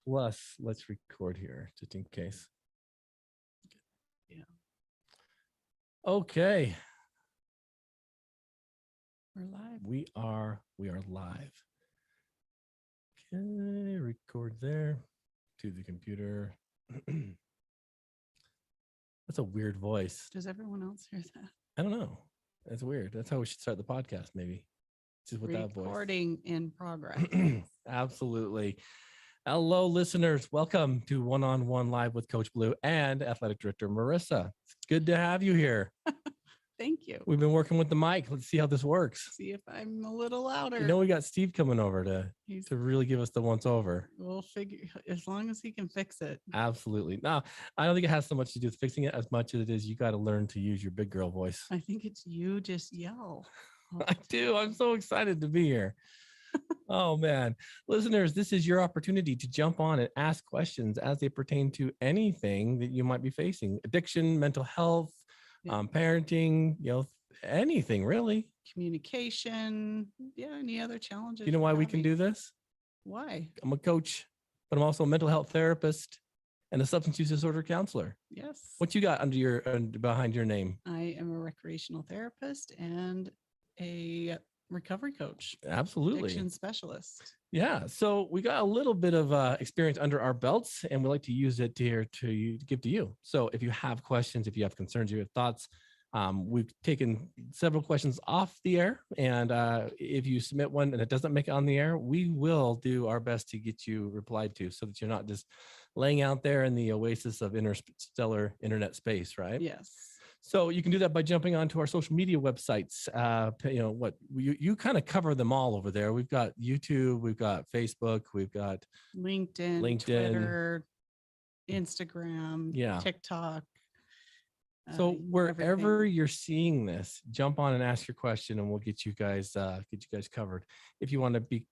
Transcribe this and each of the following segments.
Plus, let's record here just in case. Yeah. Okay. We're live. We are live. Okay, record there to the computer. That's a weird voice. Does everyone else hear that? I don't know. That's weird. That's how we should start the podcast, maybe. Just with that voice. Recording in progress. Absolutely. Hello, listeners. Welcome to One-on-One Live with Coach Blu and Athletic Director Marissa. It's good to have you here. Thank you. We've been working with the mic. Let's see how this works. See if I'm a little louder. You know, we got Steve coming over to really give us the once over. We'll figure, as long as he can fix it. Absolutely. No, I don't think it has so much to do with fixing it as much as it is you got to learn to use your big girl voice. I think it's you just yell. I do. I'm so excited to be here. Oh, man. Listeners, this is your opportunity to jump on and ask questions as they pertain to anything that you might be facing. Addiction, mental health, parenting, anything really. Communication. Yeah, any other challenges? You know why we can do this? Why? I'm a coach, but I'm also a mental health therapist and a substance use disorder counselor. Yes. What you got behind your name? I am a recreational therapist and a recovery coach. Absolutely. Addiction specialist. Yeah. So we got a little bit of experience under our belts, and we like to use it to give to you. So if you have questions, if you have concerns, you have thoughts, we've taken several questions off the air. And if you submit one and it doesn't make it on the air, we will do our best to get you replied to so that you're not just laying out there in the oasis of interstellar internet space, right? Yes. So you can do that by jumping onto our social media websites. You kind of cover them all over there. We've got YouTube, we've got Facebook, we've got LinkedIn, Twitter, Instagram, TikTok. So wherever you're seeing this, jump on and ask your question, and we'll get you guys covered. If you want to be,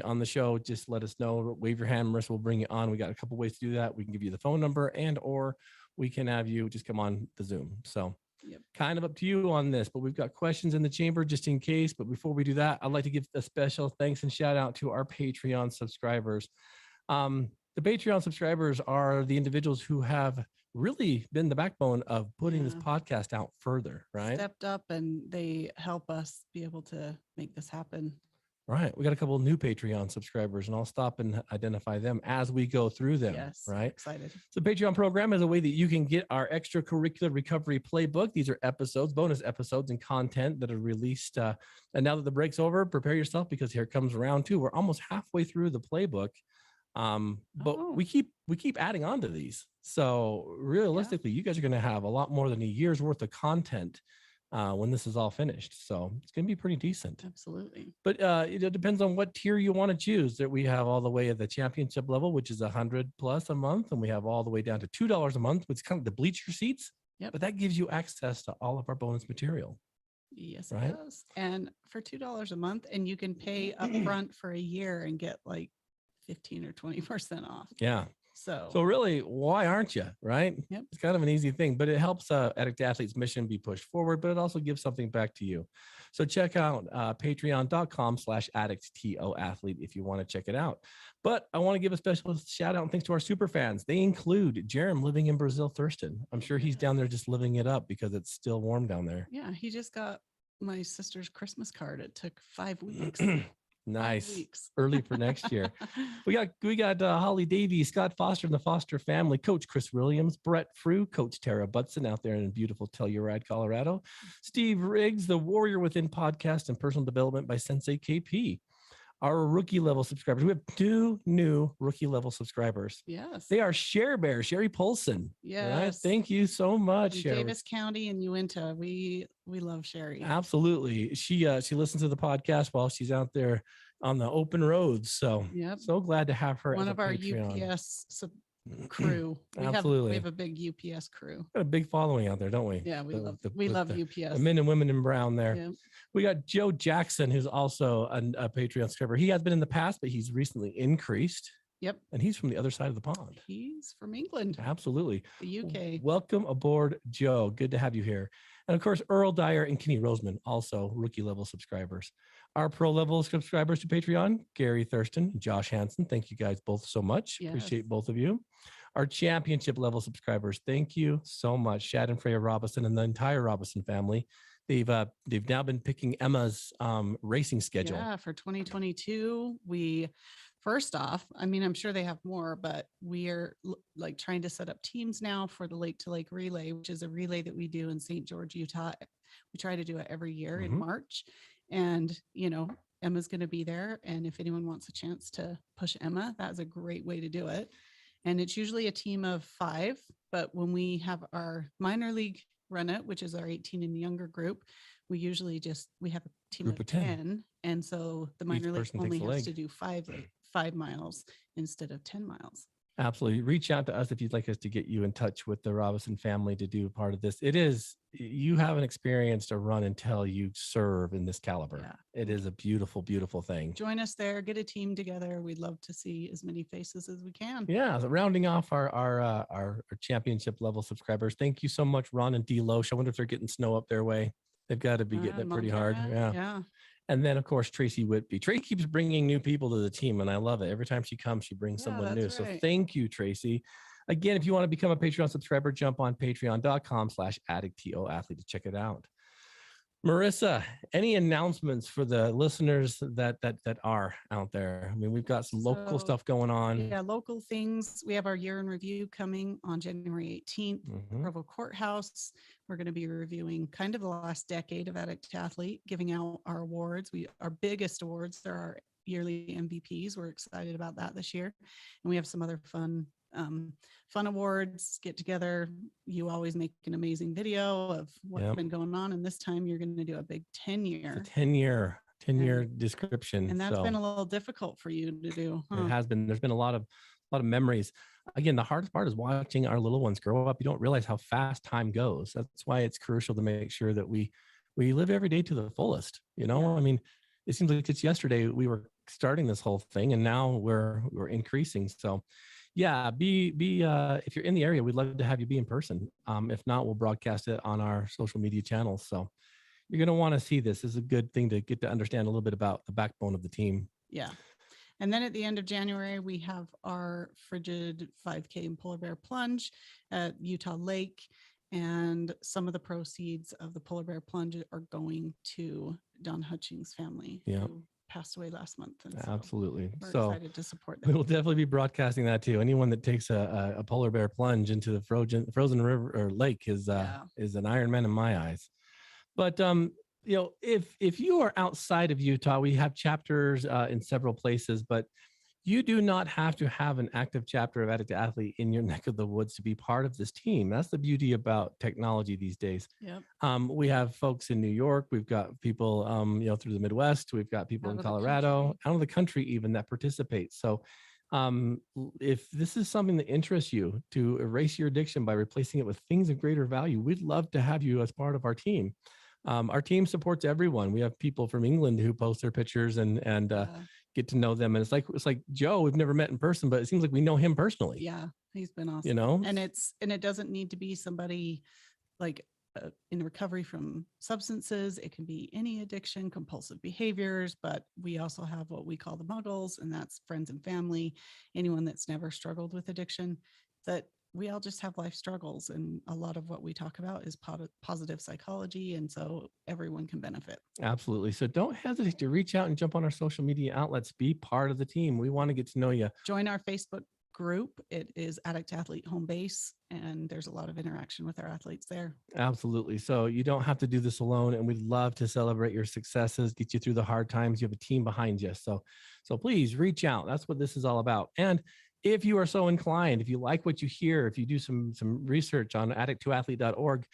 on the show, just let us know. Wave your hand, Marissa will bring you on. We got a couple ways to do that. We can give you the phone number, or we can have you just come on the Zoom. So kind of up to you on this, but we've got questions in the chamber just in case. But before we do that, I'd like to give a special thanks and shout out to our Patreon subscribers. The Patreon subscribers are the individuals who have really been the backbone of putting this podcast out further, right? Stepped up, and they help us be able to make this happen. Right. We got a couple of new Patreon subscribers, and I'll stop and identify them as we go through them. Yes. Right. Excited. So Patreon program is a way that you can get our extracurricular recovery playbook. These are episodes, bonus episodes and content that are released. And now that the break's over, prepare yourself because here comes round 2. We're almost halfway through the playbook. But we keep adding on to these. So realistically, you guys are going to have a lot more than a year's worth of content when this is all finished. So it's going to be pretty decent. Absolutely. But it depends on what tier you want to choose. That we have all the way at the championship level, which is $100+ a month. And we have all the way down to $2 a month, which is kind of the bleacher seats. Yep. But that gives you access to all of our bonus material. Yes, it does. And for $2 a month, and you can pay upfront for a year and get like 15 or 20% off. Yeah. So really, why aren't you? Right? Yep. It's kind of an easy thing, but it helps Addict Athlete's mission be pushed forward, but it also gives something back to you. So check out patreon.com/addicttoathlete if you want to check it out. But I want to give a special shout out and thanks to our super fans. They include Jerem living in Brazil, Thurston. I'm sure he's down there just living it up because it's still warm down there. Yeah, he just got my sister's Christmas card. It took 5 weeks. Nice. Early for next year. We got Holly Davies, Scott Foster and the Foster family, Coach Chris Williams, Brett Frew, Coach Tara Butson out there in beautiful Telluride, Colorado, Steve Riggs, the Warrior Within podcast and personal development by Sensei KP. Our rookie level subscribers. We have 2 new rookie level subscribers. Yes. They are Share Bear, Sherry Polson. Yes. Right? Thank you so much, Sherry. Davis County and Uinta. We love Sherry. Absolutely. She listens to the podcast while she's out there on the open roads. So so glad to have her. One as of our Patreon. UPS crew. Absolutely. We have a big UPS crew. Got a big following out there, don't we? Yeah, we love UPS. The men and women in brown there. Yeah. We got Joe Jackson, who's also a Patreon subscriber. He has been in the past, but he's recently increased. Yep. And he's from the other side of the pond. He's from England. Absolutely. The UK. Welcome aboard, Joe. Good to have you here. And of course, Earl Dyer and Kenny Roseman, also rookie level subscribers. Our pro level subscribers to Patreon, Gary Thurston and Josh Hansen. Thank you guys both so much. Yes. Appreciate both of you. Our championship level subscribers, thank you so much. Shad and Freya Robinson and the entire Robinson family. They've now been picking Emma's racing schedule. Yeah, for 2022, first off, I mean, I'm sure they have more, but we are like trying to set up teams now for the Lake to Lake Relay, which is a relay that we do in St. George, Utah. We try to do it every year in March. And, Emma's going to be there. And if anyone wants a chance to push Emma, that's a great way to do it. And it's usually a team of 5. But when we have our minor league run it, which is our 18 and younger group, we usually we have a team Group of 10. And so the minor league only has to do 5 miles instead of 10 miles. Absolutely. Reach out to us if you'd like us to get you in touch with the Robinson family to do part of this. You haven't experienced a run until you serve in this caliber. Yeah. It is a beautiful, beautiful thing. Join us there, get a team together. We'd love to see as many faces as we can. Yeah. So rounding off our championship level subscribers. Thank you so much, Ron and D. Loesch. I wonder if they're getting snow up their way. They've got to be getting it pretty hard. Yeah. And then, of course, Tracy Whitby. Tracy keeps bringing new people to the team, and I love it. Every time she comes, she brings someone new. Right. So thank you, Tracy. Again, if you want to become a Patreon subscriber, jump on patreon.com/addictathlete to check it out. Marissa, any announcements for the listeners that are out there? I mean, we've got some local stuff going on. Yeah, local things. We have our year in review coming on January 18th, Provo Courthouse. We're going to be reviewing kind of the last decade of Addict to Athlete, giving out our awards. Our biggest awards are our yearly MVPs. We're excited about that this year. And we have some other fun awards, get together. You always make an amazing video of what's been going on. And this time you're going to do a big 10-year. 10-year description. And that's been a little difficult for you to do. Huh? It has been. There's been a lot of memories. Again, the hardest part is watching our little ones grow up. You don't realize how fast time goes. That's why it's crucial to make sure that we live every day to the fullest. I mean, it seems like it's yesterday we were starting this whole thing, and now we're increasing. So yeah, if you're in the area, we'd love to have you be in person. If not, we'll broadcast it on our social media channels. So you're going to want to see this. This is a good thing to get to understand a little bit about the backbone of the team. Yeah. And then at the end of January, we have our frigid 5K and polar bear plunge at Utah Lake. And some of the proceeds of the polar bear plunge are going to Don Hutchings' family, who passed away last month. And absolutely. We're excited to support them. We will definitely be broadcasting that too. Anyone that takes a polar bear plunge into the frozen river or lake is an Ironman in my eyes. But if you are outside of Utah, we have chapters in several places, but you do not have to have an active chapter of Addict to Athlete in your neck of the woods to be part of this team. That's the beauty about technology these days. Yep. We have folks in New York. We've got people, through the Midwest. We've got people in Colorado, out of the country even, that participate. So if this is something that interests you, to erase your addiction by replacing it with things of greater value, we'd love to have you as part of our team. Our team supports everyone. We have people from England who post their pictures and get to know them. And it's like Joe, we've never met in person, but it seems like we know him personally. Yeah, he's been awesome. And it doesn't need to be somebody like in recovery from substances. It can be any addiction, compulsive behaviors, but we also have what we call the muggles, and that's friends and family, anyone that's never struggled with addiction. That we all just have life struggles, and a lot of what we talk about is positive psychology, and so everyone can benefit. Absolutely. So don't hesitate to reach out and jump on our social media outlets. Be part of the team. We want to get to know you. Join our Facebook group. It is Addict Athlete Home Base, and there's a lot of interaction with our athletes there. Absolutely. So you don't have to do this alone, and we'd love to celebrate your successes, get you through the hard times. You have a team behind you. So please reach out. That's what this is all about. And if you are so inclined, if you like what you hear, if you do some research on addicttoathlete.org,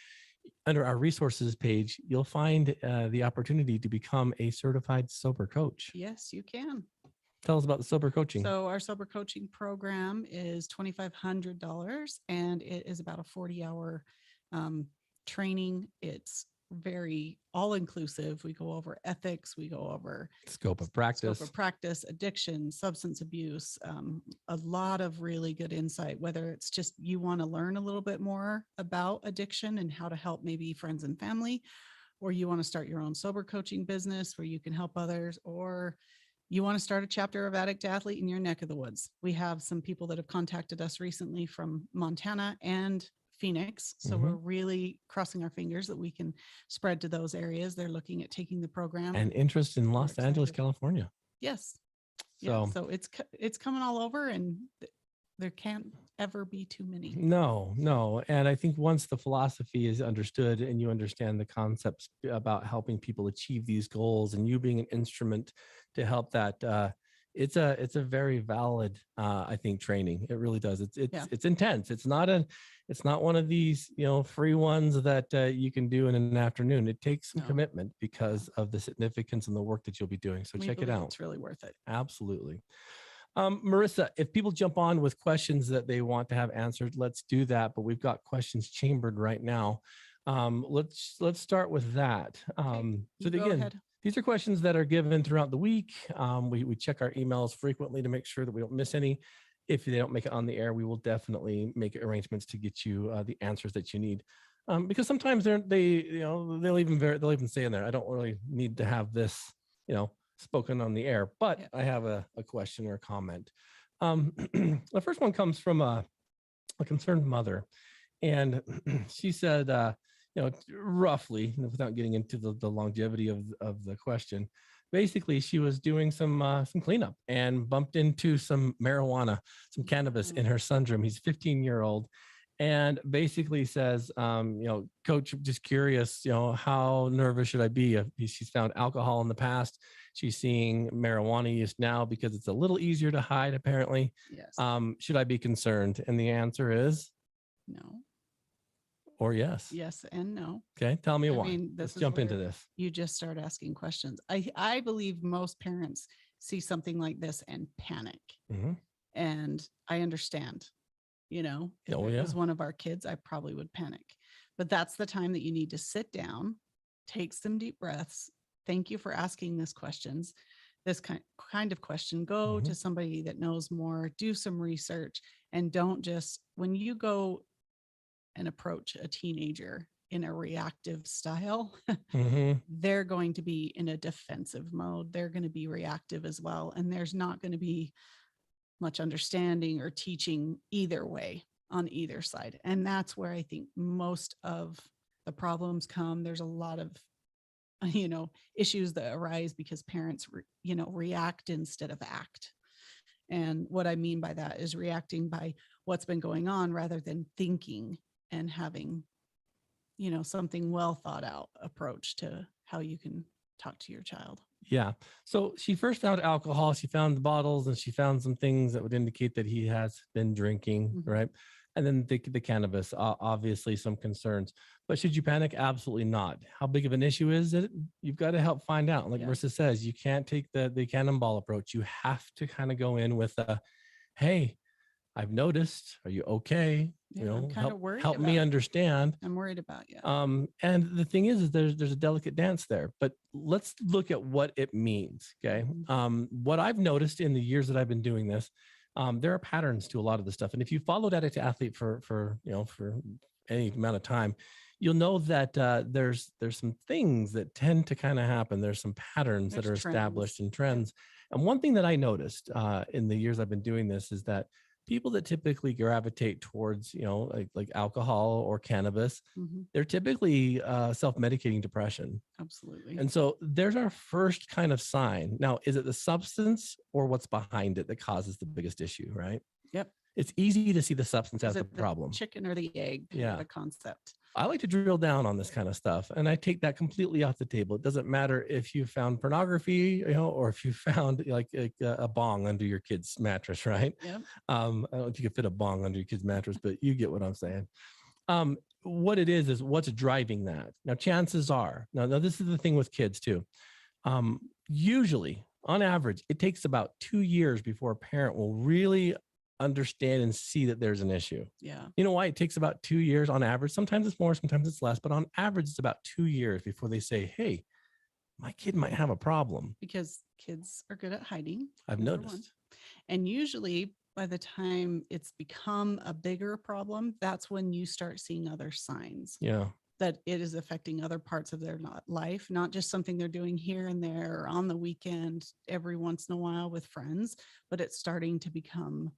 under our resources page, you'll find the opportunity to become a certified sober coach. Yes, you can. Tell us about the sober coaching. So our sober coaching program is $2,500, and it is about a 40-hour training. It's very all-inclusive. We go over ethics. We go over scope of practice, addiction, substance abuse, a lot of really good insight, whether it's just you want to learn a little bit more about addiction and how to help maybe friends and family, or you want to start your own sober coaching business where you can help others, or you want to start a chapter of Addict Athlete in your neck of the woods. We have some people that have contacted us recently from Montana and Phoenix. So we're really crossing our fingers that we can spread to those areas. They're looking at taking the program. And interest in Los Angeles, California. Yes. So, yeah, so it's coming all over, and there can't ever be too many. No. And I think once the philosophy is understood and you understand the concepts about helping people achieve these goals and you being an instrument to help that, it's a very valid, I think, training. It really does. It's intense. It's not one of these, free ones that you can do in an afternoon. It takes some commitment because of the significance and the work that you'll be doing. So check it out. It's really worth it. Absolutely. Marissa, if people jump on with questions that they want to have answered, let's do that. But we've got questions chambered right now. Let's start with that. So again, these are questions that are given throughout the week. We check our emails frequently to make sure that we don't miss any. If they don't make it on the air, we will definitely make arrangements to get you the answers that you need. Because sometimes they'll even say in there, I don't really need to have this, spoken on the air, but I have a question or a comment. The first one comes from a concerned mother, and she said, roughly, without getting into the longevity of the question, basically she was doing some cleanup and bumped into some marijuana, some cannabis in her sunroom. He's 15-year-old. And basically says, Coach, just curious, how nervous should I be? She's found alcohol in the past. She's seeing marijuana use now because it's a little easier to hide, apparently. Yes. Should I be concerned? And the answer is no. Or yes. Yes and no. Okay, tell me why. Let's jump into this. You just start asking questions. I believe most parents see something like this and panic. And I understand. If it was one of our kids, I probably would panic. But that's the time that you need to sit down, take some deep breaths. Thank you for asking this kind of question. Go to somebody that knows more, do some research, and don't just, when you go and approach a teenager in a reactive style, they're going to be in a defensive mode. They're going to be reactive as well. And there's not going to be much understanding or teaching either way on either side. And that's where I think most of the problems come. There's a lot of, issues that arise because parents, react instead of act. And what I mean by that is reacting by what's been going on rather than thinking and having, something well thought out approach to how you can talk to your child. Yeah. So she first found alcohol. She found the bottles and she found some things that would indicate that he has been drinking, right? And then the cannabis, obviously some concerns. But should you panic? Absolutely not. How big of an issue is it? You've got to help find out. Like Marissa says, you can't take the cannonball approach. You have to kind of go in with hey, I've noticed. Are you okay? I'm kind of worried. Help me understand. I'm worried about you. And the thing is there's a delicate dance there. But let's look at what it means. Okay. What I've noticed in the years that I've been doing this, there are patterns to a lot of the stuff. And if you followed Addict Athlete for any amount of time, you'll know that there's some things that tend to kind of happen. There's some patterns that are established in trends. And one thing that I noticed in the years I've been doing this is that people that typically gravitate towards, like alcohol or cannabis, they're typically self-medicating depression. Absolutely. And so there's our first kind of sign. Now, is it the substance or what's behind it that causes the biggest issue, right? Yep. It's easy to see the substance as the problem. Chicken or the egg kind of a concept. I like to drill down on this kind of stuff, and I take that completely off the table. It doesn't matter if you found pornography, or if you found like a bong under your kid's mattress, right? Yeah. I don't know if you could fit a bong under your kid's mattress, but you get what I'm saying. What it is what's driving that. Now, chances are, now this is the thing with kids too. Usually, on average, it takes about 2 years before a parent will really understand and see that there's an issue. Yeah. You know why it takes about 2 years on average? Sometimes it's more, sometimes it's less, but on average, it's about 2 years before they say, hey, my kid might have a problem. Because kids are good at hiding. I've noticed. And usually by the time it's become a bigger problem, that's when you start seeing other signs. Yeah. that it is affecting other parts of their life, not just something they're doing here and there or on the weekend every once in a while with friends, but it's starting to become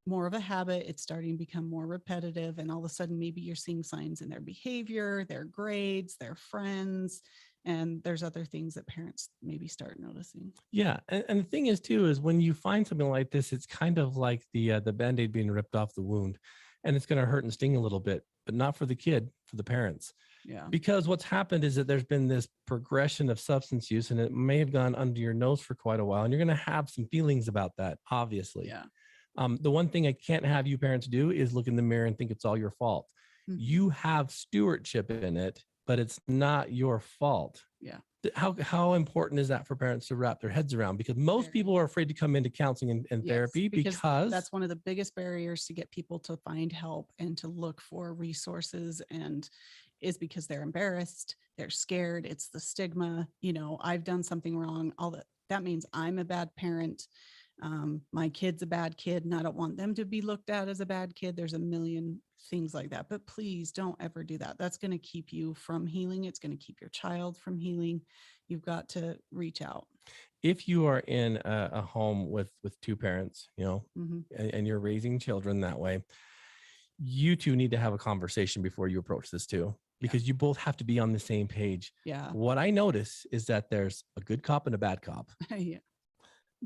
more of a habit. It's starting to become more repetitive. And all of a sudden, maybe you're seeing signs in their behavior, their grades, their friends, and there's other things that parents maybe start noticing. Yeah. And the thing is too, is when you find something like this, it's kind of like the Band-Aid being ripped off the wound, and it's going to hurt and sting a little bit, but not for the kid, for the parents. Yeah. Because what's happened is that there's been this progression of substance use, and it may have gone under your nose for quite a while, and you're going to have some feelings about that, obviously. Yeah. The one thing I can't have you parents do is look in the mirror and think it's all your fault. Mhm. You have stewardship in it, but it's not your fault. Yeah. How important is that for parents to wrap their heads around? Because most Very. people are afraid to come into counseling and Yes, therapy because that's one of the biggest barriers to get people to find help and to look for resources, and is because they're embarrassed, they're scared. It's the stigma, I've done something wrong. All that means I'm a bad parent. My kid's a bad kid and I don't want them to be looked at as a bad kid. There's a million things like that, but please don't ever do that. That's going to keep you from healing. It's going to keep your child from healing. You've got to reach out. if you are in a home with two parents, Mhm. and you're raising children that way, you two need to have a conversation before you approach this too, because you both have to be on the same page. Yeah. What I notice is that there's a good cop and a bad cop. Yeah.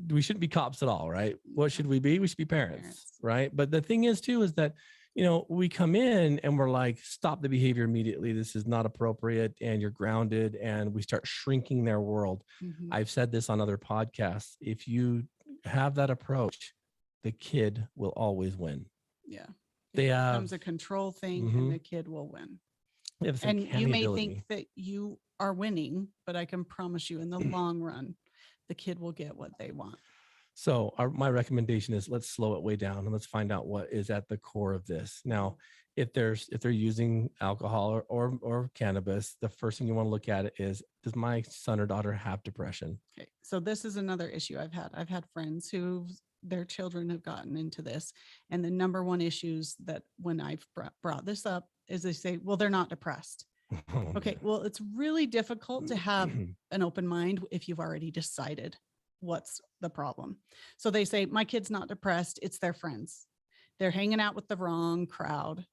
We shouldn't be cops at all, right? What should we be? We should be parents, right? But the thing is too, is that, we come in and we're like, stop the behavior immediately. This is not appropriate. And you're grounded, and we start shrinking their world. Mhm. I've said this on other podcasts. If you have that approach, the kid will always win. Yeah. They It have, becomes a control thing, Mhm. and the kid will win. they have some And you may ability. think that you are winning, but I can promise you in the long run, the kid will get what they want. So my recommendation is, let's slow it way down and let's find out what is at the core of this. Now, if they're using alcohol or cannabis, the first thing you want to look at it is, does my son or daughter have depression? Okay. So this is another issue I've had. I've had friends who their children have gotten into this. And the number one issues that when I've brought this up is they say, well, they're not depressed. Okay. Well, it's really difficult to have an open mind if you've already decided what's the problem. So they say, my kid's not depressed. It's their friends. They're hanging out with the wrong crowd.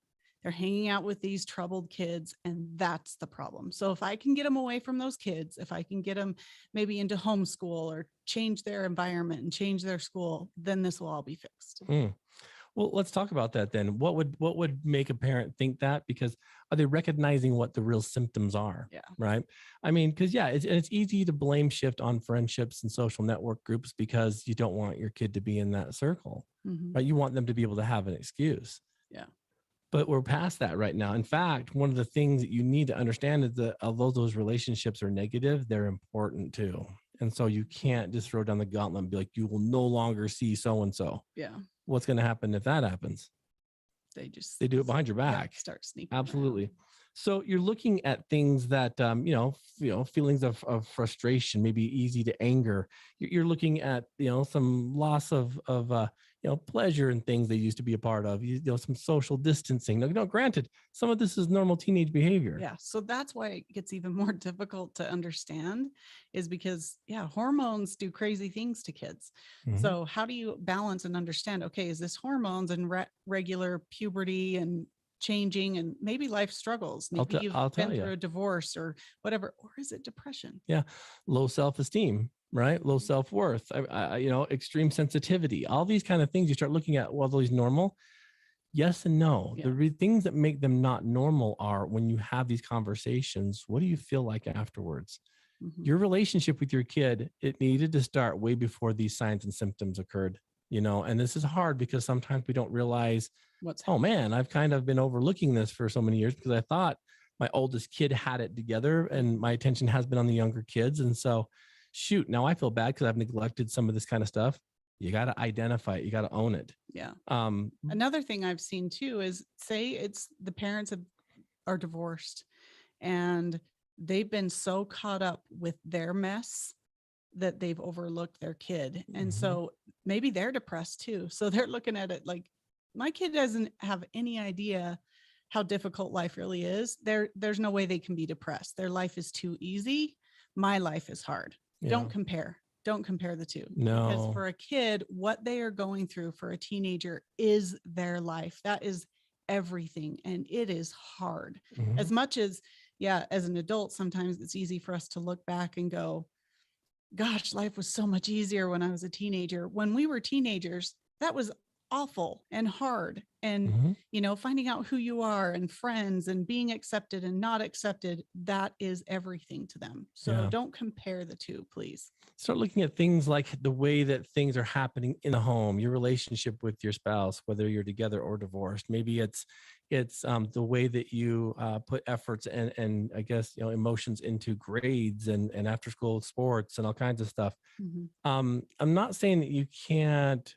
They're hanging out with these troubled kids, and that's the problem. So if I can get them away from those kids, if I can get them maybe into homeschool or change their environment and change their school, then this will all be fixed. Well, let's talk about that then. What would make a parent think that? Because are they recognizing what the real symptoms are? Yeah. Right. I mean, because it's easy to blame shift on friendships and social network groups because you don't want your kid to be in that circle, Mhm. right? You want them to be able to have an excuse. Yeah. But we're past that right now. In fact, one of the things that you need to understand is that although those relationships are negative, they're important too. And so you can't just throw down the gauntlet and be like, you will no longer see so-and-so. Yeah. What's going to happen if that happens? They do it behind your back. Start sneaking. Absolutely. Around. So you're looking at things that, feelings of frustration, maybe easy to anger. You're looking at, some loss of pleasure and things they used to be a part of, some social distancing. Now, granted, some of this is normal teenage behavior. Yeah. So that's why it gets even more difficult to understand, is because, hormones do crazy things to kids. Mhm. So how do you balance and understand, okay, is this hormones and regular puberty and changing and maybe life struggles? Maybe you've been through a divorce or whatever, or is it depression? Yeah. Low self-esteem, right? Low self-worth, extreme sensitivity, all these kind of things you start looking at. Well, these normal? Yes and no. Yeah. The things that make them not normal are when you have these conversations, what do you feel like afterwards? Mhm. Your relationship with your kid, it needed to start way before these signs and symptoms occurred, and this is hard because sometimes we don't realize, oh man, I've kind of been overlooking this for so many years because I thought my oldest kid had it together and my attention has been on the younger kids. And so shoot, now I feel bad because I've neglected some of this kind of stuff. You got to identify it. You got to own it. Yeah. Another thing I've seen too is, say it's the parents are divorced and they've been so caught up with their mess that they've overlooked their kid. And so maybe they're depressed too. So they're looking at it like, my kid doesn't have any idea how difficult life really is, there's no way they can be depressed. Their life is too easy. My life is hard. Yeah. Don't compare the two. No. Because for a kid, what they are going through, for a teenager, is their life. That is everything. And it is hard. Mhm. As much as, yeah, as an adult, sometimes it's easy for us to look back and go, gosh, life was so much easier when I was a teenager. When we were teenagers, that was awful and hard. And, Mhm. finding out who you are and friends and being accepted and not accepted, that is everything to them. So Yeah. don't compare the two, please. Start looking at things like the way that things are happening in the home, your relationship with your spouse, whether you're together or divorced. Maybe it's the way that you put efforts and I guess emotions into grades and after school sports and all kinds of stuff. Mm-hmm. I'm not saying that you can't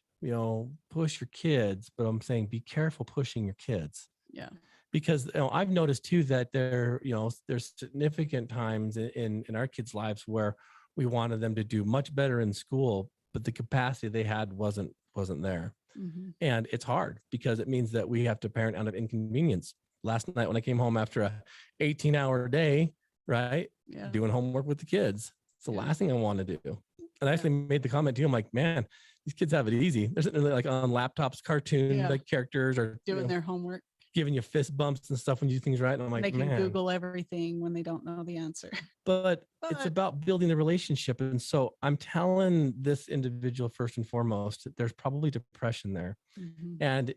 push your kids, but I'm saying be careful pushing your kids. Yeah. Because I've noticed too that there's significant times in our kids' lives where we wanted them to do much better in school, but the capacity they had wasn't there. Mm-hmm. And it's hard because it means that we have to parent out of inconvenience. Last night when I came home after a 18-hour day, right? Yeah. Doing homework with the kids. It's the last thing I want to do. And I actually made the comment to you, I'm like, man, these kids have it easy. They're sitting there like on laptops, cartoon like characters are doing their homework, giving you fist bumps and stuff when you do things right. And I'm like, they can man, Google everything when they don't know the answer. But it's about building the relationship. And so I'm telling this individual first and foremost, there's probably depression there. Mm-hmm. And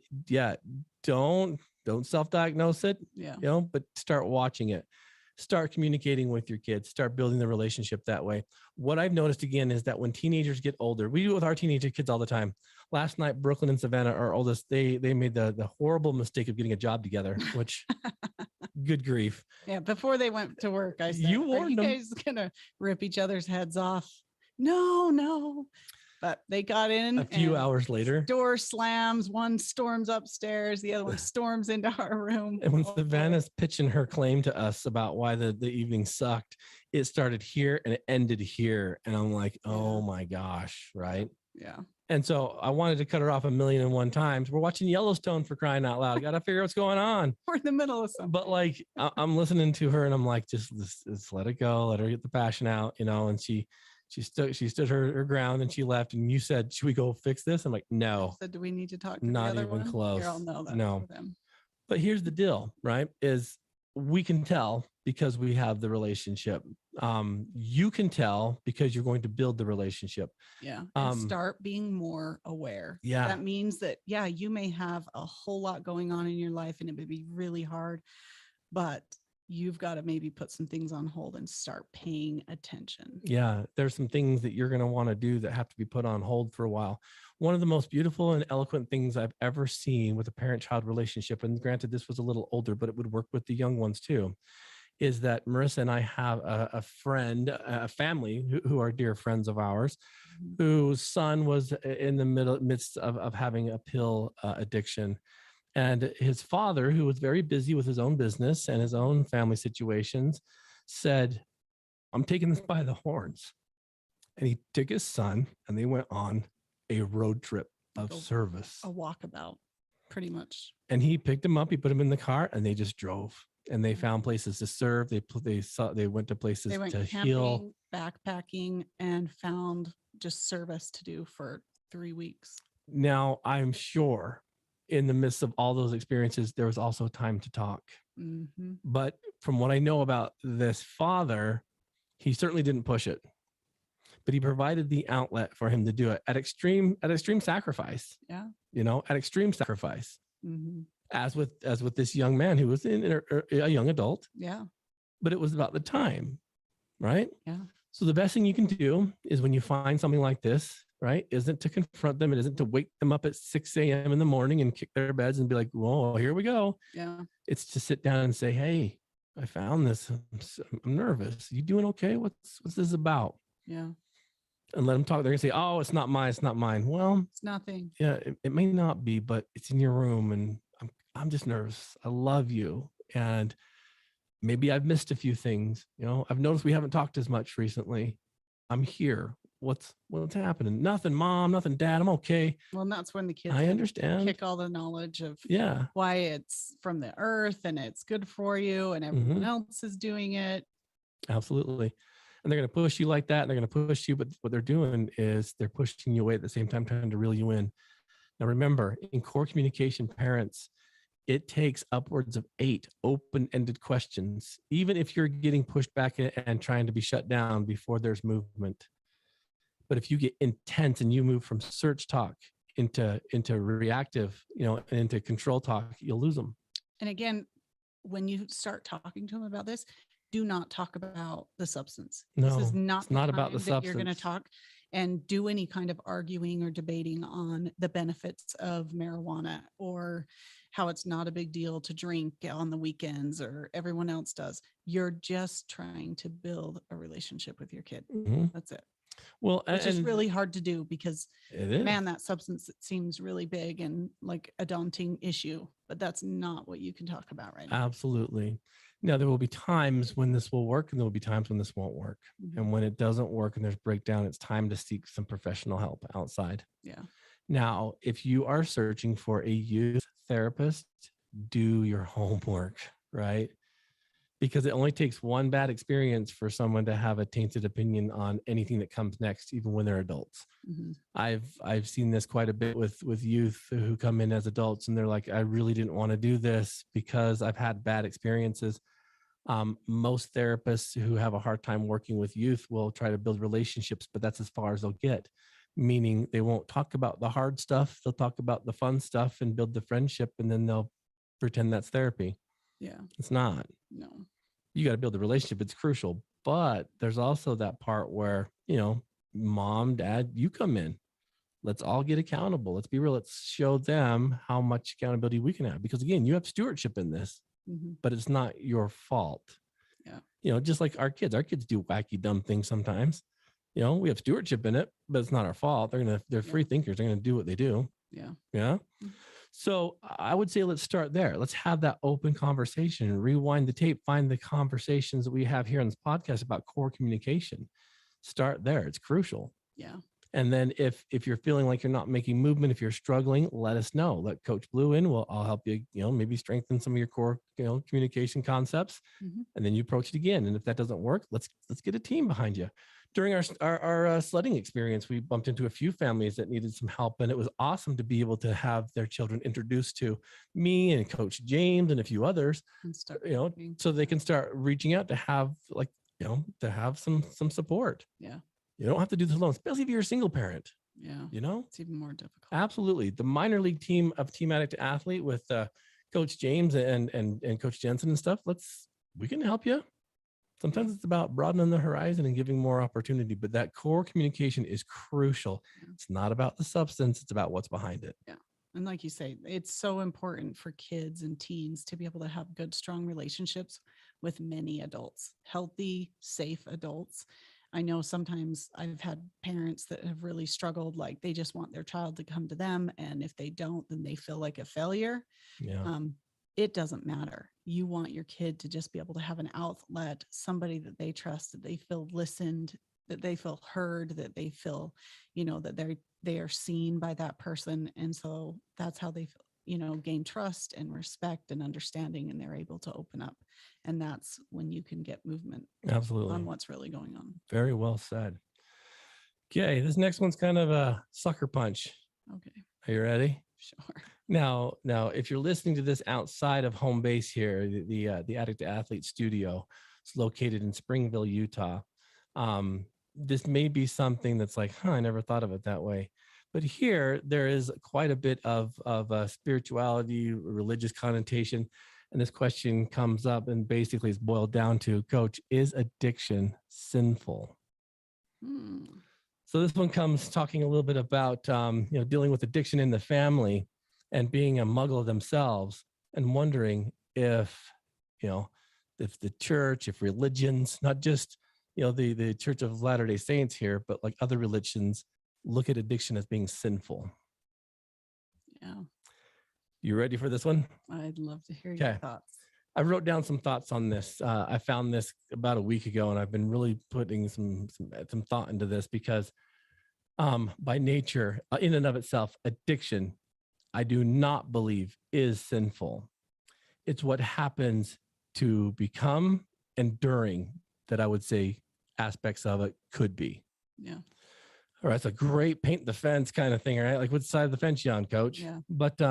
don't self-diagnose it, but start watching it. Start communicating with your kids, start building the relationship that way. What I've noticed again is that when teenagers get older, we do it with our teenager kids all the time. Last night, Brooklyn and Savannah, our oldest, they made the horrible mistake of getting a job together, which good grief. Yeah. Before they went to work, I said, you warned them. Guys gonna rip each other's heads off? No. But they got in a few hours later. Door slams, one storms upstairs, the other one storms into our room. And when Savannah's pitching her claim to us about why the evening sucked, it started here and it ended here. And I'm like, oh my gosh, right? Yeah. And so I wanted to cut her off 1,000,001 times. We're watching Yellowstone, for crying out loud. Got to figure out what's going on. We're in the middle of something. But like, I'm listening to her and I'm like, just let it go. Let her get the passion out, and she stood her ground and she left. And you said, should we go fix this? I'm like, no. I said, do we need to talk to not the other even one? close. You're all, no, that's no. for them. But here's the deal, right? Is we can tell because we have the relationship. You can tell because you're going to build the relationship. Yeah. And start being more aware. Yeah. That means that, you may have a whole lot going on in your life and it would be really hard, but you've got to maybe put some things on hold and start paying attention. Yeah. There's some things that you're going to want to do that have to be put on hold for a while. One of the most beautiful and eloquent things I've ever seen with a parent-child relationship, and granted this was a little older, but it would work with the young ones too, is that Marissa and I have a friend, a family who are dear friends of ours, whose son was in the midst of having a pill addiction. And his father, who was very busy with his own business and his own family situations, said, I'm taking this by the horns. And he took his son and they went on a road trip of service. A walkabout, pretty much. And he picked him up, he put him in the car, and they just drove. And they found places to serve. They went to places they went to camping, heal, backpacking, and found just service to do for 3 weeks. Now, I'm sure in the midst of all those experiences, there was also time to talk. Mm-hmm. But from what I know about this father, he certainly didn't push it, but he provided the outlet for him to do it at extreme sacrifice. Yeah. At extreme sacrifice. Mm-hmm. As with this young man who was a young adult. Yeah. But it was about the time, right? Yeah. So the best thing you can do is when you find something like this, right, isn't to confront them. It isn't to wake them up at 6 a.m. in the morning and kick their beds and be like, whoa, here we go. Yeah. It's to sit down and say, hey, I found this. I'm nervous. You doing okay? What's this about? Yeah. And let them talk. They're gonna say, oh, it's not mine. It's not mine. Well, it's nothing. Yeah, it may not be, but it's in your room and I'm just nervous. I love you. And maybe I've missed a few things. I've noticed we haven't talked as much recently. I'm here. what's happening? Nothing, mom, nothing, dad. I'm okay. Well, and that's when the kids I can understand. kick all the knowledge of Yeah, why it's from the earth and it's good for you and everyone else is doing it. absolutely. And they're going to push you like that. And they're going to push you, but what they're doing is they're pushing you away at the same time, trying to reel you in. Now, remember, in core communication, parents, it takes upwards of 8 open-ended questions, even if you're getting pushed back and trying to be shut down before there's movement. But if you get intense and you move from search talk into reactive, and into control talk, you'll lose them. And again, when you start talking to them about this, do not talk about the substance. No, This is not it's not about the that you're going to substance. talk and do any kind of arguing or debating on the benefits of marijuana or how it's not a big deal to drink on the weekends or everyone else does. You're just trying to build a relationship with your kid. Mhm. That's it. Well, Which is and really hard to do because it is. man, that substance seems really big and like a daunting issue, but that's not what you can talk about right now. Absolutely. Now, there will be times when this will work and there will be times when this won't work. Mhm. And when it doesn't work and there's breakdown, it's time to seek some professional help outside. Yeah. Now, if you are searching for a youth therapist, do your homework, right? Because it only takes one bad experience for someone to have a tainted opinion on anything that comes next, even when they're adults. Mm-hmm. I've seen this quite a bit with youth who come in as adults and they're like, I really didn't want to do this because I've had bad experiences. Most therapists who have a hard time working with youth will try to build relationships, but that's as far as they'll get. Meaning they won't talk about the hard stuff. They'll talk about the fun stuff and build the friendship, and then they'll pretend that's therapy. Yeah. It's not. No. You got to build the relationship. It's crucial. But there's also that part where, mom, dad, you come in. Let's all get accountable. Let's be real. Let's show them how much accountability we can have. Because again, you have stewardship in this, but it's not your fault. Yeah. Just like our kids do wacky, dumb things sometimes. We have stewardship in it, but it's not our fault. They're free thinkers. They're going to do what they do. Yeah. Yeah. So I would say let's start there. Let's have that open conversation, rewind the tape, find the conversations that we have here on this podcast about core communication. Start there. It's crucial. Yeah. And then if you're feeling like you're not making movement, if you're struggling, let us know. Let Coach Blu in. I'll help you, maybe strengthen some of your core, communication concepts. And then you approach it again. And if that doesn't work, let's get a team behind you. During our sledding experience, we bumped into a few families that needed some help, and it was awesome to be able to have their children introduced to me and Coach James and a few others, so they can start reaching out to have to have some support. Yeah. You don't have to do this alone, especially if you're a single parent. Yeah. It's even more difficult. Absolutely. The minor league team of Team Addict Athlete with Coach James and Coach Jensen and stuff, we can help you. Sometimes it's about broadening the horizon and giving more opportunity, but that core communication is crucial. It's not about the substance. It's about what's behind it. Yeah. And like you say, it's so important for kids and teens to be able to have good, strong relationships with many adults, healthy, safe adults. I know sometimes I've had parents that have really struggled, like they just want their child to come to them. And if they don't, then they feel like a failure. Yeah. It doesn't matter. You want your kid to just be able to have an outlet, somebody that they trust, that they feel listened, that they feel heard, that they feel, that they are seen by that person. And so that's how they feel, gain trust and respect and understanding, and they're able to open up. And that's when you can get movement. Absolutely. On what's really going on. Very well said. Okay, this next one's kind of a sucker punch. Okay. Are you ready? Sure. Now, if you're listening to this outside of home base here, the Addict Athlete Studio, it's located in Springville, Utah. This may be something that's like, I never thought of it that way. But here, there is quite a bit of spirituality, religious connotation. And this question comes up and basically is boiled down to, Coach, is addiction sinful? So this one comes talking a little bit about, dealing with addiction in the family and being a muggle themselves, and wondering if the church, if religions, not just, the Church of Latter-day Saints here, but like other religions, look at addiction as being sinful. Yeah. You ready for this one? I'd love to hear your thoughts. I wrote down some thoughts on this. I found this about a week ago, and I've been really putting some thought into this because by nature, in and of itself, addiction, I do not believe is sinful. It's what happens to become and during that I would say aspects of it could be. Yeah. All right, it's a great paint the fence kind of thing, right? Like, what side of the fence you on, Coach? Yeah. But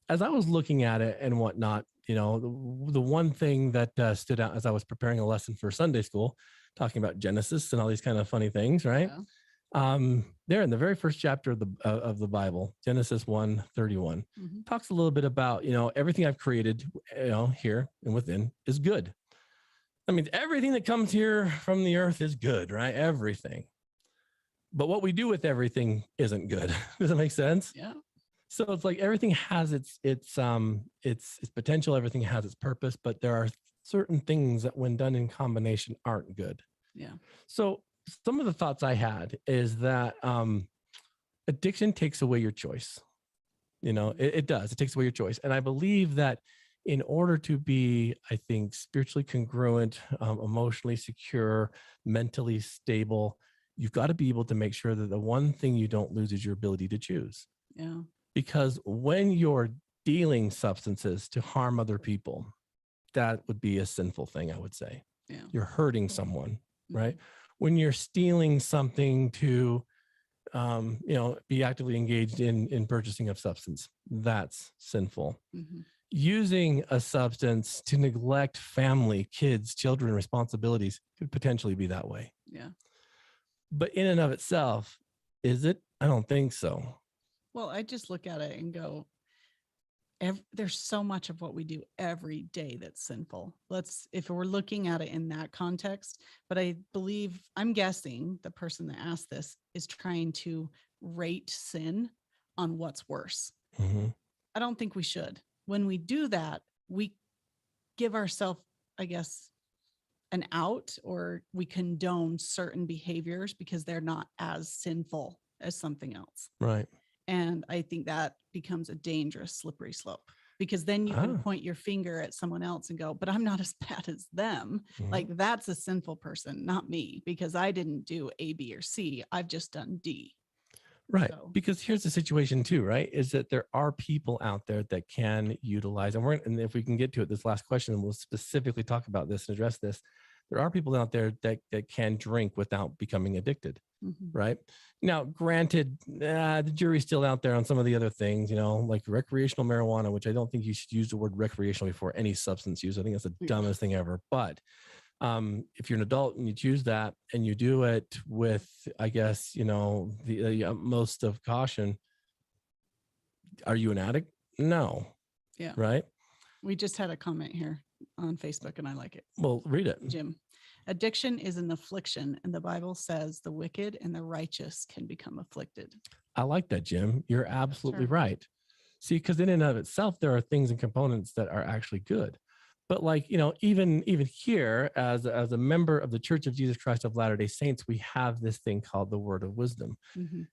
as I was looking at it and whatnot, the one thing that stood out as I was preparing a lesson for Sunday school, talking about Genesis and all these kind of funny things, right? Yeah. There in the very first chapter of the Bible, Genesis 1:31, talks a little bit about, everything I've created, here and within is good. That means everything that comes here from the earth is good, right? Everything. But what we do with everything isn't good. Does that make sense? Yeah. So it's like everything has its potential, everything has its purpose, but there are certain things that when done in combination aren't good. Yeah. So some of the thoughts I had is that addiction takes away your choice. It does. It takes away your choice. And I believe that in order to be, I think, spiritually congruent, emotionally secure, mentally stable, you've got to be able to make sure that the one thing you don't lose is your ability to choose. Yeah. Because when you're dealing substances to harm other people, that would be a sinful thing, I would say. Yeah. You're hurting someone, right? When you're stealing something to, be actively engaged in purchasing of substance, that's sinful. Using a substance to neglect family, kids, children, responsibilities could potentially be that way. Yeah. But in and of itself, is it? I don't think so. Well, I just look at it and go, there's so much of what we do every day that's sinful. If we're looking at it in that context, but I'm guessing the person that asked this is trying to rate sin on what's worse. I don't think we should. When we do that, we give ourselves, I guess, an out, or we condone certain behaviors because they're not as sinful as something else. Right. And I think that becomes a dangerous slippery slope, because then you can point your finger at someone else and go, but I'm not as bad as them. Like, that's a sinful person, not me, because I didn't do A, B, or C. I've just done D. Right. So, because here's the situation too, right? Is that there are people out there that can utilize, and if we can get to it, this last question, we'll specifically talk about this and address this. There are people out there that can drink without becoming addicted, right? Now, granted, the jury's still out there on some of the other things, like recreational marijuana, which I don't think you should use the word recreational before any substance use. I think that's the dumbest thing ever. But if you're an adult and you choose that and you do it with, I guess, the utmost of caution, are you an addict? No. Yeah. Right. We just had a comment here on Facebook and I like it. Well, read it. Jim, addiction is an affliction, and the Bible says the wicked and the righteous can become afflicted. I like that, Jim. You're absolutely right. See, because in and of itself, there are things and components that are actually good. But like, even here as a member of the Church of Jesus Christ of Latter-day Saints, we have this thing called the word of wisdom.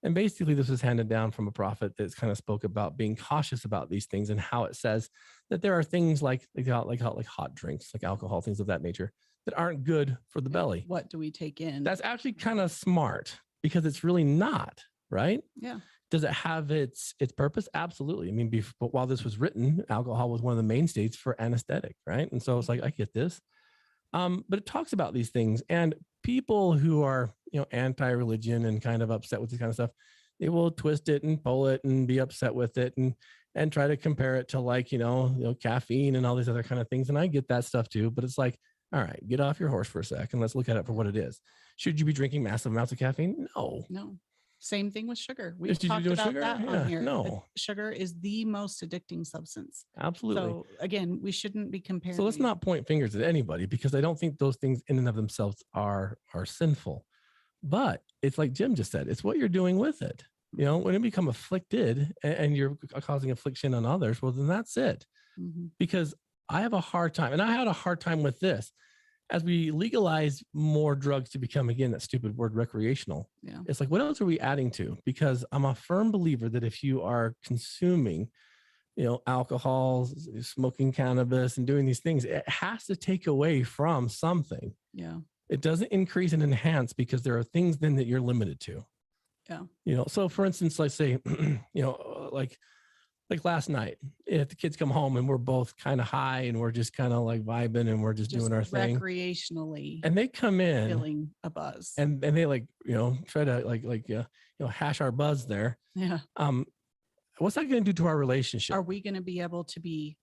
And basically this was handed down from a prophet that kind of spoke about being cautious about these things, and how it says that there are things like hot drinks, like alcohol, things of that nature, that aren't good for the belly. What do we take in? That's actually kind of smart, because it's really not, right? Yeah. Does it have its purpose? Absolutely. I mean, but while this was written, alcohol was one of the mainstays for anesthetic, right? And so it's like, I get this. But it talks about these things, and people who are, anti-religion and kind of upset with this kind of stuff, they will twist it and pull it and be upset with it and try to compare it to like, caffeine and all these other kind of things. And I get that stuff too, but it's like, all right, get off your horse for a sec and let's look at it for what it is. Should you be drinking massive amounts of caffeine? No. Same thing with sugar. We've talked about that on here. No. Sugar is the most addicting substance. Absolutely. So again, we shouldn't be comparing. So let's not point fingers at anybody, because I don't think those things in and of themselves are sinful. But it's like Jim just said, it's what you're doing with it. When you become afflicted and you're causing affliction on others, well, then that's it. Because I have a hard time, and I had a hard time with this. As we legalize more drugs to become, again, that stupid word, recreational, it's like, what else are we adding to? Because I'm a firm believer that if you are consuming, alcohol, smoking cannabis, and doing these things, it has to take away from something. Yeah. It doesn't increase and enhance, because there are things then that you're limited to. Yeah. So for instance, let's say, like last night, if the kids come home and we're both kind of high and we're just kind of like vibing and we're just doing our thing recreationally, and they come in feeling a buzz and they like, try to hash our buzz there. Yeah. What's that going to do to our relationship? Are we going to be able to be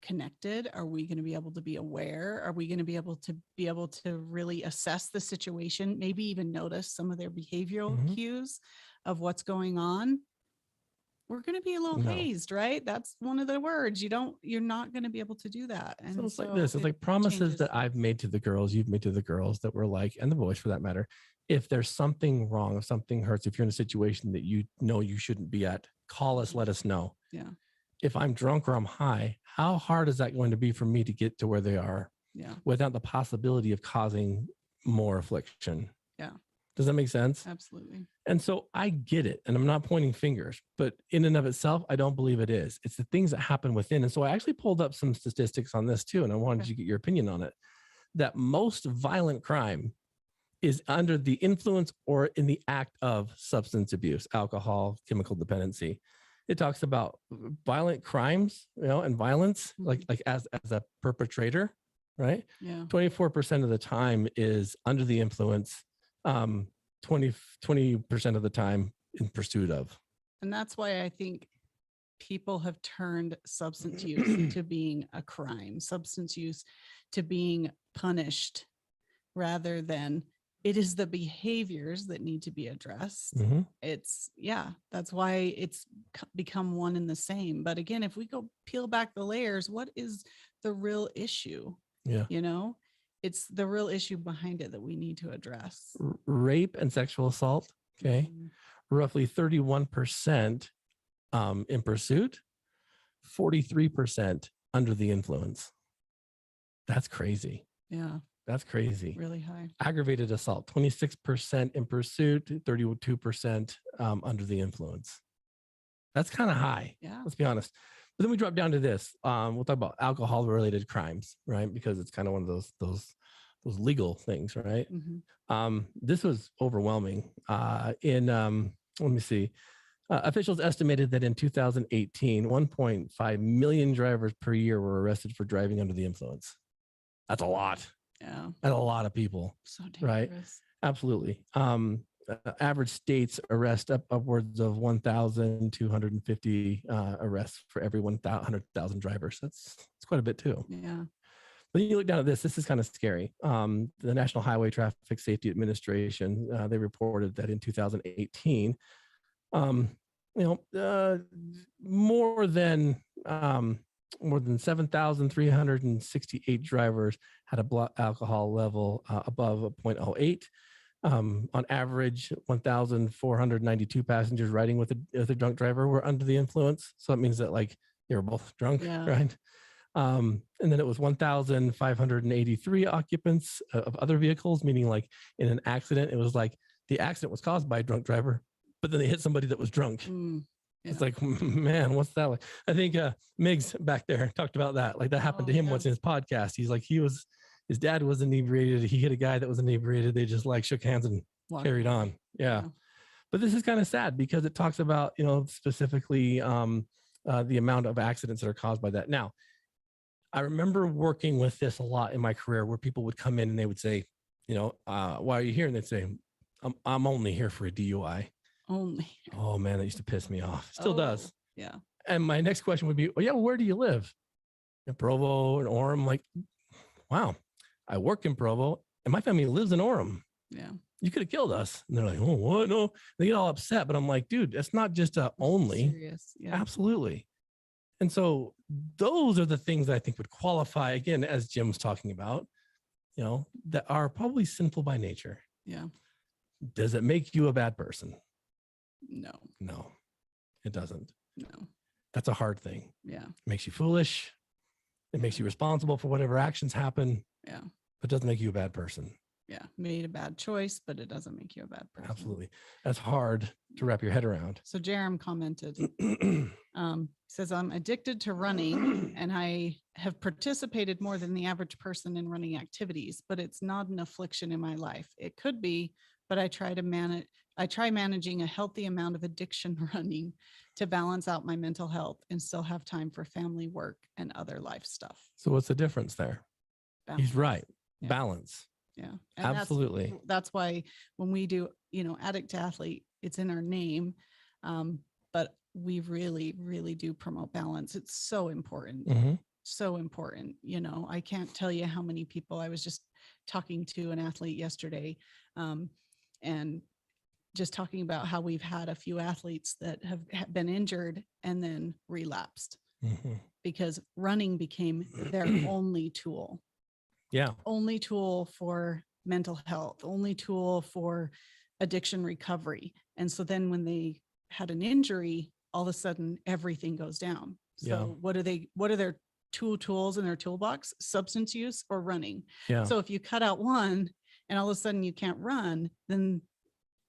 connected? Are we going to be able to be aware? Are we going to be able to really assess the situation? Maybe even notice some of their behavioral cues of what's going on? We're going to be a little hazed, right? That's one of the words. You're not going to be able to do that. And so it's like this. It's like promises that I've made to the girls, you've made to the girls that were like, and the boys for that matter. If there's something wrong, if something hurts, if you're in a situation that you know you shouldn't be at, call us, let us know. Yeah. If I'm drunk or I'm high, how hard is that going to be for me to get to where they are? Yeah. Without the possibility of causing more affliction. Yeah. Does that make sense? Absolutely. And so I get it. And I'm not pointing fingers, but in and of itself, I don't believe it is. It's the things that happen within. And so I actually pulled up some statistics on this too. And I wanted you to get your opinion on it, that most violent crime is under the influence or in the act of substance abuse, alcohol, chemical dependency. It talks about violent crimes, and violence, like as a perpetrator, right? Yeah. 24% of the time is under the influence, 20% of the time in pursuit of. And that's why I think people have turned substance use to being a crime, substance use to being punished, rather than it is the behaviors that need to be addressed. That's why it's become one and the same. But again, if we go peel back the layers, what is the real issue? Yeah. It's the real issue behind it that we need to address. Rape and sexual assault. Okay. Roughly 31% in pursuit, 43% under the influence. That's crazy. Yeah. That's crazy. Really high. Aggravated assault, 26% in pursuit, 32% under the influence. That's kind of high. Yeah. Let's be honest. But then we drop down to this. We'll talk about alcohol-related crimes, right? Because it's kind of one of those legal things, right? This was overwhelming. Let me see. Officials estimated that in 2018, 1.5 million drivers per year were arrested for driving under the influence. That's a lot. Yeah. That's a lot of people. So dangerous. Right? Absolutely. Average states arrest upwards of 1,250 arrests for every 100,000 drivers. That's quite a bit too. Yeah. But then you look down at this. This is kind of scary. The National Highway Traffic Safety Administration, they reported that in 2018, more than 7,368 drivers had a blood alcohol level above 0.08. On average, 1,492 passengers riding with a drunk driver were under the influence. So that means that like they were both drunk, right? And then it was 1,583 occupants of other vehicles, meaning like in an accident, it was like the accident was caused by a drunk driver, but then they hit somebody that was drunk. It's like, man, what's that like? I think Miggs back there talked about that. Like that happened to him once in his podcast. He's like, his dad was inebriated. He hit a guy that was inebriated. They just like shook hands and carried on. Yeah. But this is kind of sad because it talks about, specifically the amount of accidents that are caused by that. Now, I remember working with this a lot in my career where people would come in and they would say, why are you here? And they'd say, I'm only here for a DUI. Only. Oh man, that used to piss me off. Still does. Yeah. And my next question would be, well, where do you live? In Provo and Orem. Like, wow, I work in Provo and my family lives in Orem. Yeah. You could have killed us. And they're like, oh, what? No. They get all upset. But I'm like, dude, that's not just a only. Serious. Yeah. Absolutely. And so those are the things that I think would qualify, again, as Jim was talking about, that are probably sinful by nature. Yeah. Does it make you a bad person? No, it doesn't. No. That's a hard thing. Yeah. It makes you foolish. It makes you responsible for whatever actions happen. Yeah. But it doesn't make you a bad person. Yeah. Made a bad choice, but it doesn't make you a bad person. Absolutely. That's hard to wrap your head around. So Jerem commented, says, I'm addicted to running and I have participated more than the average person in running activities, but it's not an affliction in my life. It could be, but I try to manage. I try managing a healthy amount of addiction running to balance out my mental health and still have time for family, work, and other life stuff. So what's the difference there? Balance. He's right. Yeah. Balance. Yeah. And absolutely. That's why when we do, addict to athlete, it's in our name. But we really, really do promote balance. It's so important. Mm-hmm. So important. I can't tell you how many people. I was just talking to an athlete yesterday, and just talking about how we've had a few athletes that have been injured and then relapsed because running became their only tool. Yeah. Only tool for mental health, only tool for addiction recovery. And so then when they had an injury, all of a sudden everything goes down. So what are their tools in their toolbox? Substance use or running. Yeah. So if you cut out one and all of a sudden you can't run, then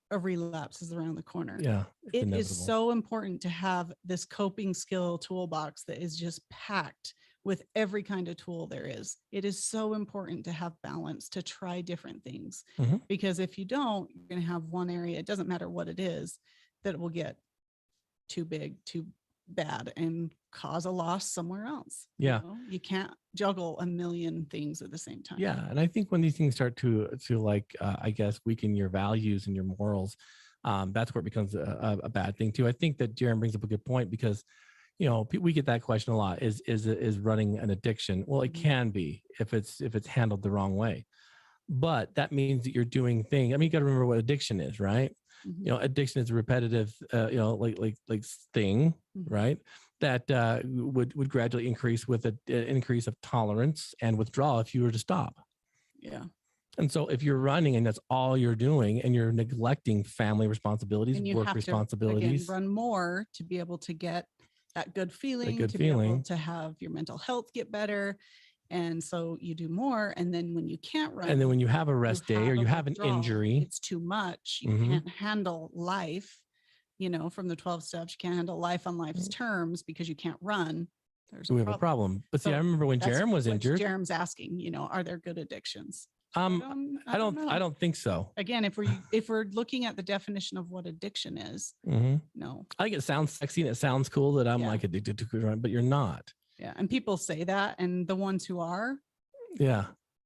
a relapse is around the corner. Yeah. It is so important to have this coping skill toolbox that is just packed with every kind of tool there is. It is so important to have balance, to try different things, because if you don't, you're going to have one area, it doesn't matter what it is, that it will get too big, too bad, and cause a loss somewhere else. Yeah. You can't juggle a million things at the same time. Yeah. And I think when these things start to like, I guess, weaken your values and your morals, that's where it becomes a bad thing too. I think that Jaron brings up a good point because, we get that question a lot. Is running an addiction? Well, it can be if it's handled the wrong way, but that means that you're doing things. I mean, you got to remember what addiction is, right? Addiction is a repetitive, like thing, right? That would gradually increase with an increase of tolerance and withdrawal if you were to stop. Yeah. And so if you're running and that's all you're doing and you're neglecting family responsibilities, work responsibilities, run more to be able to get that good feeling, be able to have your mental health get better. And so you do more. And then when you can't run, and then when you have a rest day or you have an injury, it's too much. You can't handle life, from the 12 steps, you can't handle life on life's terms because you can't run. We have a problem. But see, I remember when Jaron was injured. Jerem's asking, are there good addictions? I don't think so. Again, if we're looking at the definition of what addiction is, no. I think it sounds sexy and it sounds cool that I'm like addicted to run, but you're not. Yeah. And people say that, and the ones who are,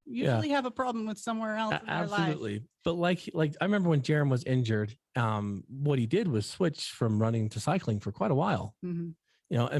usually have a problem with somewhere else in their life. Absolutely. But like I remember when Jaron was injured, what he did was switch from running to cycling for quite a while. And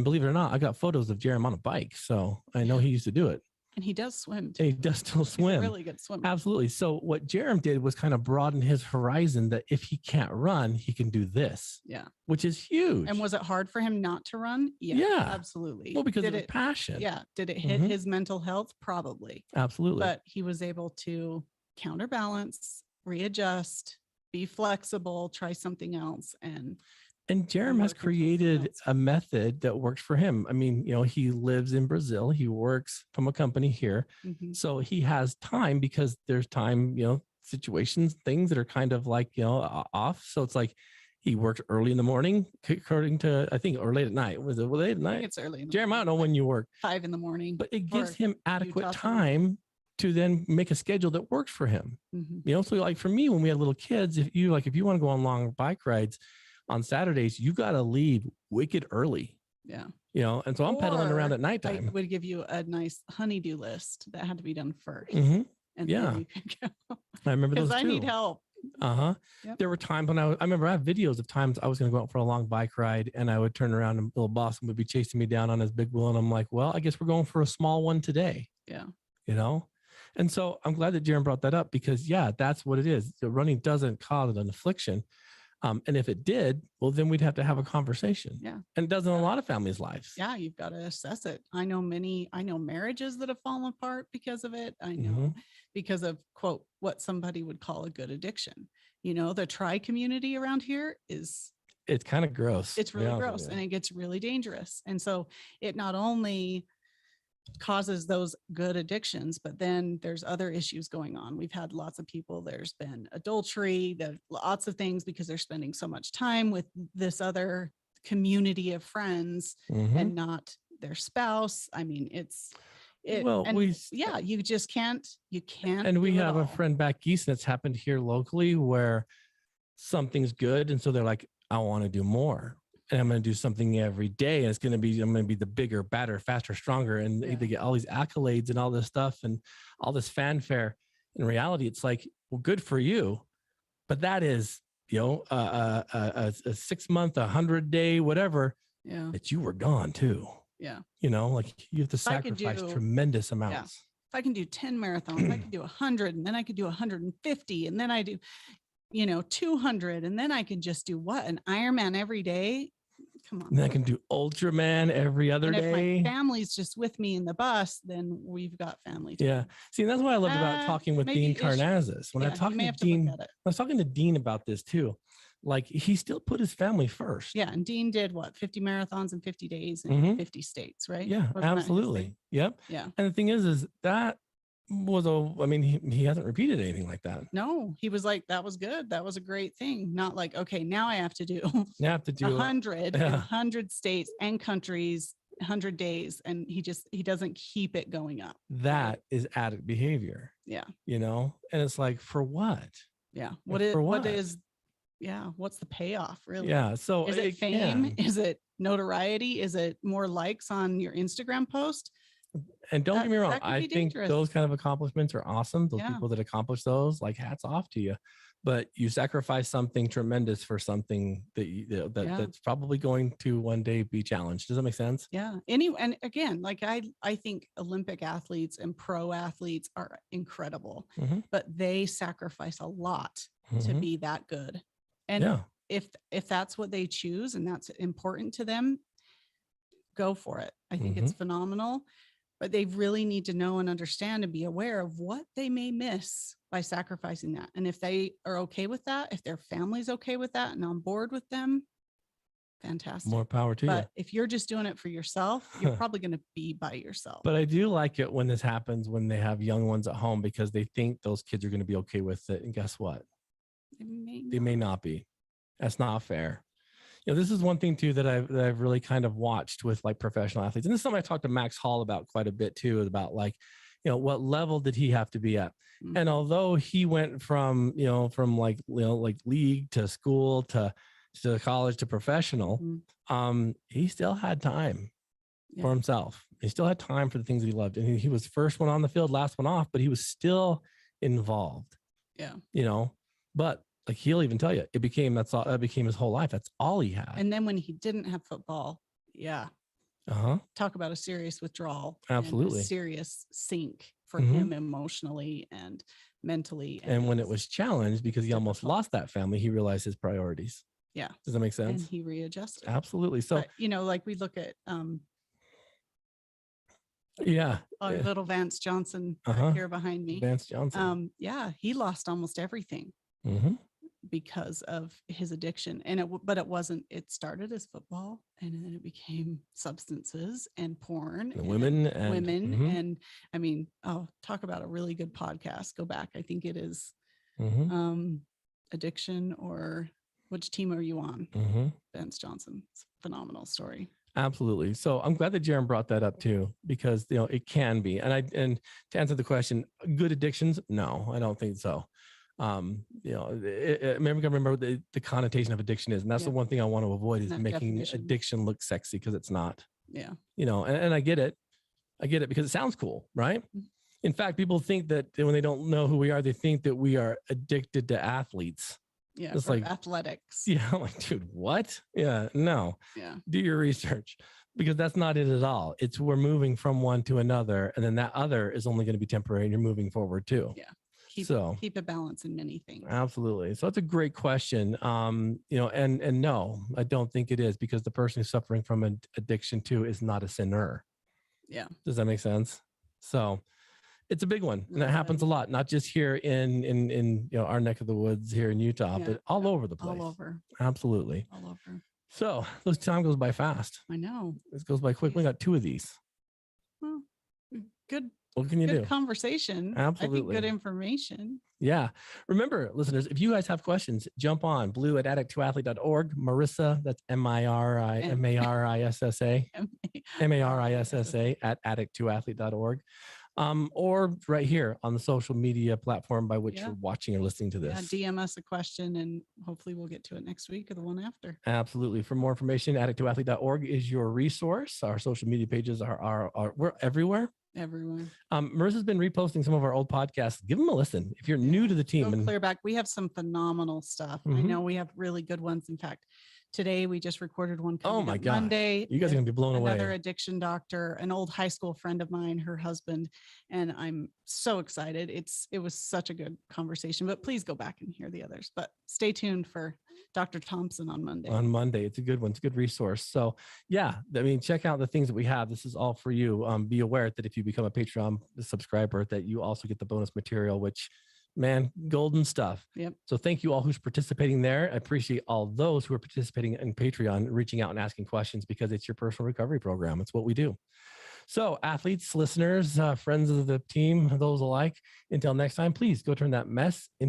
believe it or not, I got photos of Jaron on a bike. So I know he used to do it. And he does swim too. And he does still swim. He's a really good swimmer. Absolutely. So what Jerem did was kind of broaden his horizon that if he can't run, he can do this. Yeah. Which is huge. And was it hard for him not to run? Yeah. Absolutely. Well, because of his passion. Yeah. Did it hit his mental health? Probably. Absolutely. But he was able to counterbalance, readjust, be flexible, try something else. And Jerem has created a method that works for him. I mean, he lives in Brazil. He works from a company here. So he has time because there's time, situations, things that are kind of like, off. So it's like he works early in the morning, according to, I think, or late at night. Was it late at night? I think it's early. Jerem, I don't know when you work. 5 a.m. But it gives him adequate time to then make a schedule that works for him. So like for me, when we had little kids, if you want to go on long bike rides, on Saturdays, you got to leave wicked early. Yeah. And so I'm pedaling around at nighttime. I would give you a nice honeydew list that had to be done first. And then you can go. I remember those too. I need help. Yep. There were times when I remember I have videos of times I was going to go out for a long bike ride and I would turn around and little Boston would be chasing me down on his big wheel. And I'm like, well, I guess we're going for a small one today. Yeah. And so I'm glad that Jaron brought that up because that's what it is. The running doesn't cause an affliction. And if it did, well, then we'd have to have a conversation. Yeah. And it does in a lot of families' lives. Yeah. You've got to assess it. I know marriages that have fallen apart because of it. I know because of, quote, what somebody would call a good addiction. The tri community around here it's kind of gross. It's really gross and it gets really dangerous. And so it not only causes those good addictions, but then there's other issues going on. We've had lots of people, there's been adultery, there's lots of things because they're spending so much time with this other community of friends and not their spouse. I mean, you just can't. And we have a friend back east that's happened here locally where something's good. And so they're like, I want to do more. And I'm going to do something every day. And I'm going to be the bigger, better, faster, stronger. And they get all these accolades and all this stuff and all this fanfare. In reality, it's like, well, good for you. But that is, a 6 month, 100-day, whatever, that you were gone too. Yeah. Like you have to sacrifice tremendous amounts. Yeah. If I can do 10 marathons, I can do 100, and then I could do 150, and then I do, 200, and then I can just do an Ironman every day. Come on. And then I can do Ultraman every other day. If my family's just with me in the bus, then we've got family time. Yeah. See, that's what I loved about talking with Dean Karnazes. When I was talking to Dean about this too. Like he still put his family first. Yeah. And Dean did 50 marathons in 50 days in 50 states, right? Yeah, absolutely. Yep. Yeah. And the thing is that was he hasn't repeated anything like that. No, he was like, that was good. That was a great thing. Not like, okay, now I have to do 100 states and countries, 100 days. And he doesn't keep it going up. That is addict behavior. Yeah. And it's like, for what? Yeah. What's the payoff really? Yeah. So is it fame? Is it notoriety? Is it more likes on your Instagram post? And don't get me wrong, I think those kind of accomplishments are awesome. Those people that accomplish those, like, hats off to you. But you sacrifice something tremendous for something that's probably going to one day be challenged. Does that make sense? Yeah. And again, like I think Olympic athletes and pro athletes are incredible, but they sacrifice a lot to be that good. And if that's what they choose and that's important to them, go for it. I think it's phenomenal. But they really need to know and understand and be aware of what they may miss by sacrificing that. And if they are okay with that, if their family's okay with that and on board with them, fantastic. More power to you. But if you're just doing it for yourself, you're probably going to be by yourself. But I do like it when this happens, when they have young ones at home, because they think those kids are going to be okay with it. And guess what? They may not be. That's not fair. This is one thing too that I've really kind of watched with like professional athletes. And this is something I talked to Max Hall about quite a bit too, about like, what level did he have to be at? And although he went from league to school to college to professional, he still had time for himself. He still had time for the things that he loved. And he was first one on the field, last one off, but he was still involved. Yeah. But like he'll even tell you, that became his whole life. That's all he had. And then when he didn't have football, talk about a serious withdrawal. Absolutely. A serious sink for him emotionally and mentally. And when it was challenged because he almost lost that family, he realized his priorities. Yeah. Does that make sense? And he readjusted. Absolutely. So, but, like we look at our little Vance Johnson right here behind me. Vance Johnson. He lost almost everything. Because of his addiction. But it started as football, and then it became substances and porn and women. And I mean, talk about a really good podcast. Go back. I think it is Addiction, or which team are you on? Vance Johnson. It's a phenomenal story. Absolutely. So I'm glad that Jaron brought that up too, because it can be. And to answer the question, good addictions? No, I don't think so. Remember the connotation of addiction is, and that's the one thing I want to avoid, is making addiction look sexy, because it's not. And I get it because it sounds cool, right? In fact, people think that when they don't know who we are, they think that we are addicted to athletes. Yeah, it's like athletics. Yeah, I'm like, dude, what? Yeah, no. Yeah, do your research, because that's not it at all. It's we're moving from one to another, and then that other is only going to be temporary, and you're moving forward too. Yeah. Keep a balance in many things. Absolutely. So that's a great question. And no, I don't think it is, because the person who's suffering from an addiction too is not a sinner. Yeah. Does that make sense? So it's a big one, and it happens a lot, not just here in our neck of the woods here in Utah, but all over the place. All over. Absolutely. All over. So this time goes by fast. I know. This goes by quick. We got 2 of these. Well, good. What can you do? Conversation. Absolutely. I think good information. Yeah. Remember, listeners, if you guys have questions, jump on Blu at addict2athlete.org. Marissa, that's Marissa at addict2athlete.org. or right here on the social media platform by which Yeah. you're watching or listening to Yeah, this. DM us a question and hopefully we'll get to it next week or the one after. Absolutely. For more information, addicttoathlete.org is your resource. Our social media pages are we're everywhere. Everyone. Marissa's been reposting some of our old podcasts. Give them a listen if you're new to the team. Go clear back. We have some phenomenal stuff. I know we have really good ones. In fact, today we just recorded one coming up Monday. You guys are gonna be blown away. Another addiction doctor, an old high school friend of mine, her husband, and I'm so excited. It was such a good conversation, but please go back and hear the others. But stay tuned for Dr. Thompson on Monday. On Monday. It's a good one. It's a good resource. So yeah, I mean, check out the things that we have. This is all for you. Be aware that if you become a Patreon subscriber, that you also get the bonus material, which, man, golden stuff. Yep. So thank you all who's participating there. I appreciate all those who are participating in Patreon, reaching out and asking questions, because it's your personal recovery program. It's what we do. So athletes, listeners, friends of the team, those alike, until next time, please go turn that mess into